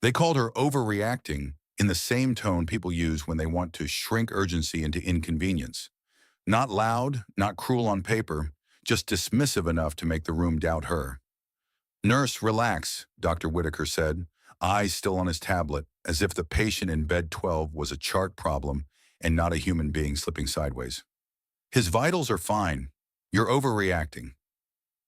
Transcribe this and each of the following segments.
They called her overreacting in the same tone people use when they want to shrink urgency into inconvenience. Not loud, not cruel on paper, just dismissive enough to make the room doubt her. "Nurse, relax," Dr. Whitaker said, eyes still on his tablet, as if the patient in bed 12 was a chart problem and not a human being slipping sideways. "His vitals are fine. You're overreacting."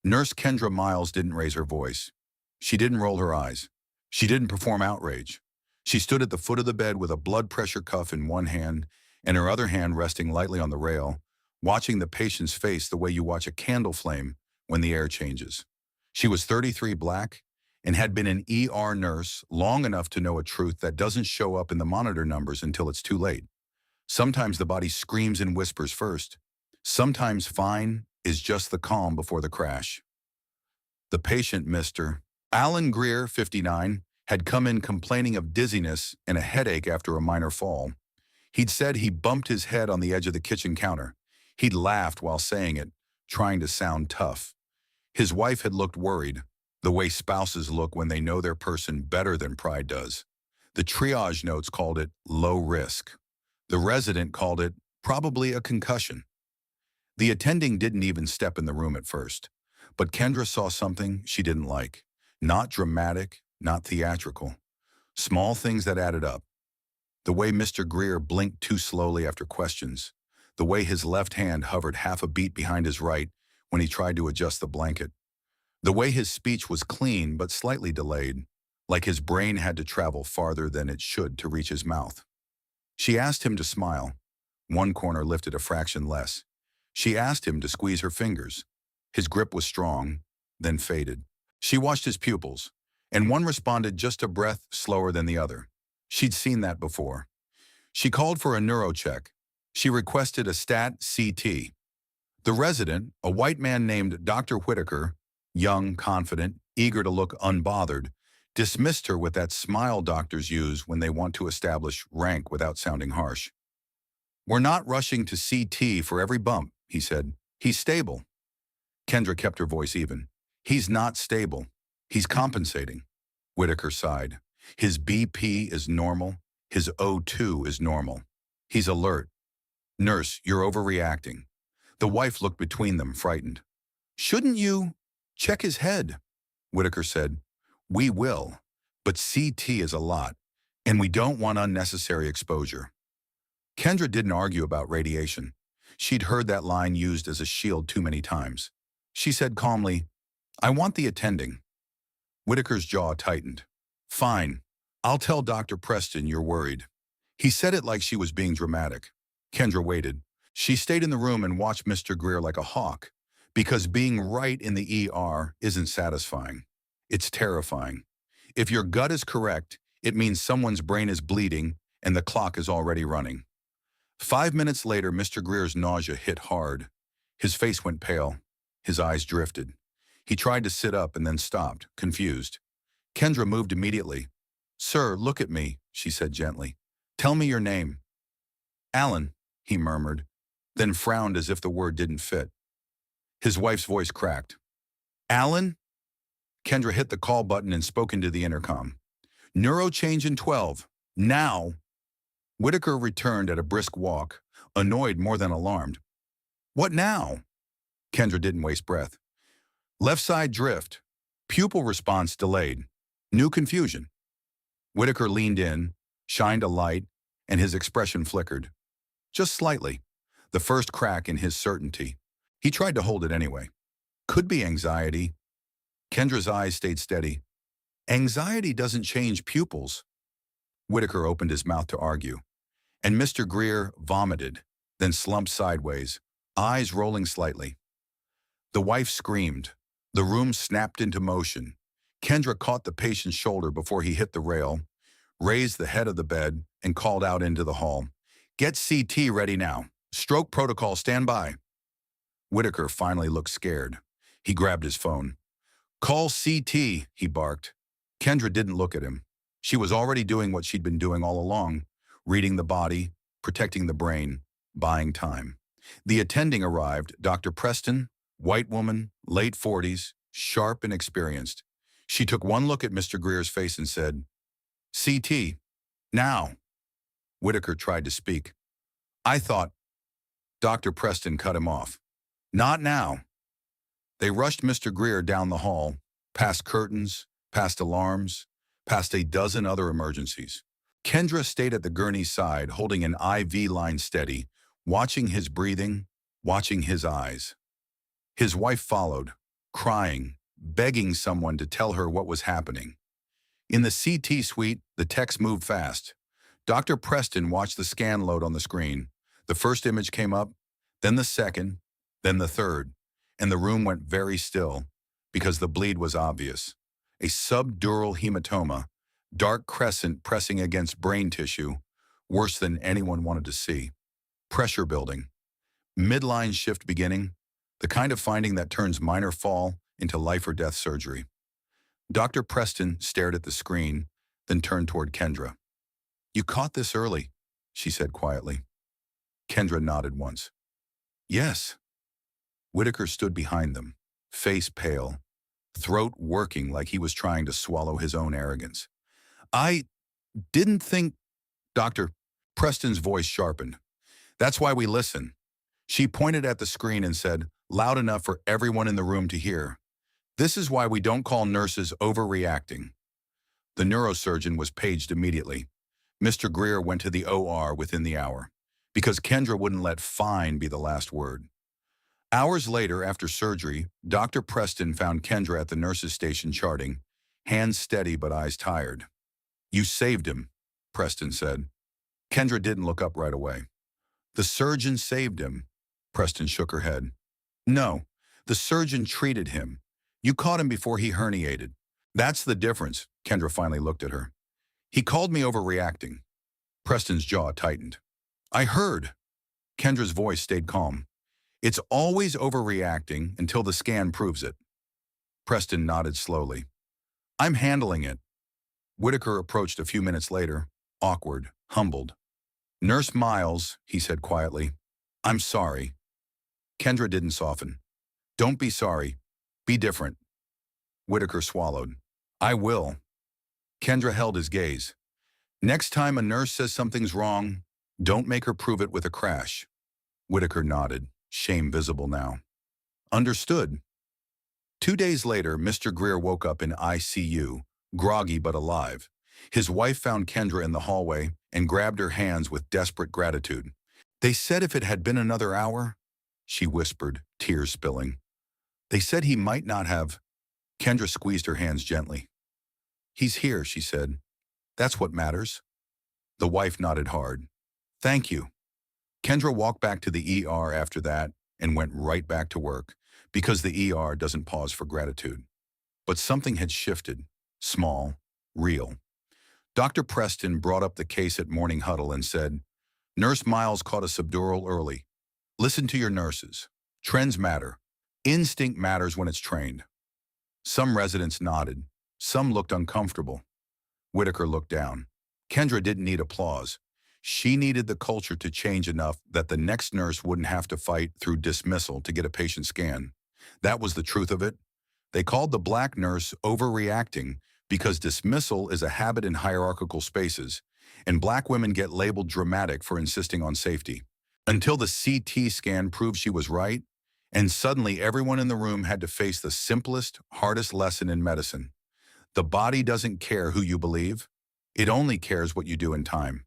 Nurse Kendra Miles didn't raise her voice. She didn't roll her eyes. She didn't perform outrage. She stood at the foot of the bed with a blood pressure cuff in one hand and her other hand resting lightly on the rail, watching the patient's face the way you watch a candle flame when the air changes. She was 33, black, and had been an ER nurse long enough to know a truth that doesn't show up in the monitor numbers until it's too late. Sometimes the body screams and whispers first. Sometimes fine is just the calm before the crash. The patient, Mr. Alan Greer, 59, had come in complaining of dizziness and a headache after a minor fall. He'd said he bumped his head on the edge of the kitchen counter. He'd laughed while saying it, trying to sound tough. His wife had looked worried, the way spouses look when they know their person better than pride does. The triage notes called it low risk. The resident called it probably a concussion. The attending didn't even step in the room at first, but Kendra saw something she didn't like. Not dramatic, not theatrical. Small things that added up. The way Mr. Greer blinked too slowly after questions. The way his left hand hovered half a beat behind his right when he tried to adjust the blanket. The way his speech was clean but slightly delayed, like his brain had to travel farther than it should to reach his mouth. She asked him to smile. One corner lifted a fraction less. She asked him to squeeze her fingers. His grip was strong, then faded. She watched his pupils, and one responded just a breath slower than the other. She'd seen that before. She called for a neurocheck. She requested a stat CT. The resident, a white man named Dr. Whitaker, young, confident, eager to look unbothered, dismissed her with that smile doctors use when they want to establish rank without sounding harsh. "We're not rushing to CT for every bump," he said. "He's stable." Kendra kept her voice even. "He's not stable. He's compensating." Whitaker sighed. "His BP is normal. His O2 is normal. He's alert." "Nurse, you're overreacting." The wife looked between them, frightened. "Shouldn't you—" "Check his head," Whitaker said. "We will, but CT is a lot, and we don't want unnecessary exposure." Kendra didn't argue about radiation. She'd heard that line used as a shield too many times. She said calmly, "I want the attending." Whitaker's jaw tightened. "Fine. I'll tell Dr. Preston you're worried." He said it like she was being dramatic. Kendra waited. She stayed in the room and watched Mr. Greer like a hawk, because being right in the ER isn't satisfying. It's terrifying. If your gut is correct, it means someone's brain is bleeding and the clock is already running. 5 minutes later, Mr. Greer's nausea hit hard. His face went pale. His eyes drifted. He tried to sit up and then stopped, confused. Kendra moved immediately. "Sir, look at me," she said gently. "Tell me your name." "Alan," he murmured, then frowned as if the word didn't fit. His wife's voice cracked. "Alan?" Kendra hit the call button and spoke into the intercom. "Neuro change in 12. Now." Whitaker returned at a brisk walk, annoyed more than alarmed. "What now?" Kendra didn't waste breath. "Left side drift. Pupil response delayed. New confusion." Whitaker leaned in, shined a light, and his expression flickered. Just slightly. The first crack in his certainty. He tried to hold it anyway. Could be anxiety. Kendra's eyes stayed steady. "Anxiety doesn't change pupils." Whitaker opened his mouth to argue, and Mr. Greer vomited, then slumped sideways, eyes rolling slightly. The wife screamed. The room snapped into motion. Kendra caught the patient's shoulder before he hit the rail, raised the head of the bed, and called out into the hall. "Get CT ready now. Stroke protocol, stand by." Whitaker finally looked scared. He grabbed his phone. "Call CT," he barked. Kendra didn't look at him. She was already doing what she'd been doing all along, reading the body, protecting the brain, buying time. The attending arrived, Dr. Preston, white woman, late 40s, sharp and experienced. She took one look at Mr. Greer's face and said, CT. Now. Whitaker tried to speak. I thought. Dr. Preston cut him off. Not now. They rushed Mr. Greer down the hall, past curtains, past alarms, past a dozen other emergencies. Kendra stayed at the gurney's side, holding an IV line steady, watching his breathing, watching his eyes. His wife followed, crying, begging someone to tell her what was happening. In the CT suite, the techs moved fast. Dr. Preston watched the scan load on the screen. The first image came up, then the second, then the third, and the room went very still because the bleed was obvious. A subdural hematoma, dark crescent pressing against brain tissue, worse than anyone wanted to see. Pressure building. Midline shift beginning, the kind of finding that turns minor fall into life or death surgery. Dr. Preston stared at the screen, then turned toward Kendra. You caught this early, she said quietly. Kendra nodded once. Yes. Whitaker stood behind them, face pale, throat working like he was trying to swallow his own arrogance. I didn't think... Dr. Preston's voice sharpened. That's why we listen. She pointed at the screen and said, loud enough for everyone in the room to hear. This is why we don't call nurses overreacting. The neurosurgeon was paged immediately. Mr. Greer went to the OR within the hour, because Kendra wouldn't let fine be the last word. Hours later, after surgery, Dr. Preston found Kendra at the nurse's station charting, hands steady but eyes tired. You saved him, Preston said. Kendra didn't look up right away. The surgeon saved him. Preston shook her head. No, the surgeon treated him. You caught him before he herniated. That's the difference, Kendra finally looked at her. He called me overreacting. Preston's jaw tightened. I heard. Kendra's voice stayed calm. It's always overreacting until the scan proves it. Preston nodded slowly. I'm handling it. Whitaker approached a few minutes later, awkward, humbled. Nurse Miles, he said quietly. I'm sorry. Kendra didn't soften. Don't be sorry. Be different. Whitaker swallowed. I will. Kendra held his gaze. Next time a nurse says something's wrong, don't make her prove it with a crash. Whitaker nodded, shame visible now. Understood. 2 days later, Mr. Greer woke up in ICU, groggy but alive. His wife found Kendra in the hallway and grabbed her hands with desperate gratitude. They said if it had been another hour, she whispered, tears spilling. They said he might not have. Kendra squeezed her hands gently. He's here, she said. That's what matters. The wife nodded hard. Thank you. Kendra walked back to the ER after that and went right back to work, because the ER doesn't pause for gratitude. But something had shifted, small, real. Dr. Preston brought up the case at morning huddle and said, Nurse Miles caught a subdural early. Listen to your nurses. Trends matter. Instinct matters when it's trained. Some residents nodded. Some looked uncomfortable. Whitaker looked down. Kendra didn't need applause. She needed the culture to change enough that the next nurse wouldn't have to fight through dismissal to get a patient scan. That was the truth of it. They called the black nurse overreacting because dismissal is a habit in hierarchical spaces, and black women get labeled dramatic for insisting on safety. Until the CT scan proved she was right, and suddenly everyone in the room had to face the simplest, hardest lesson in medicine. The body doesn't care who you believe. It only cares what you do in time.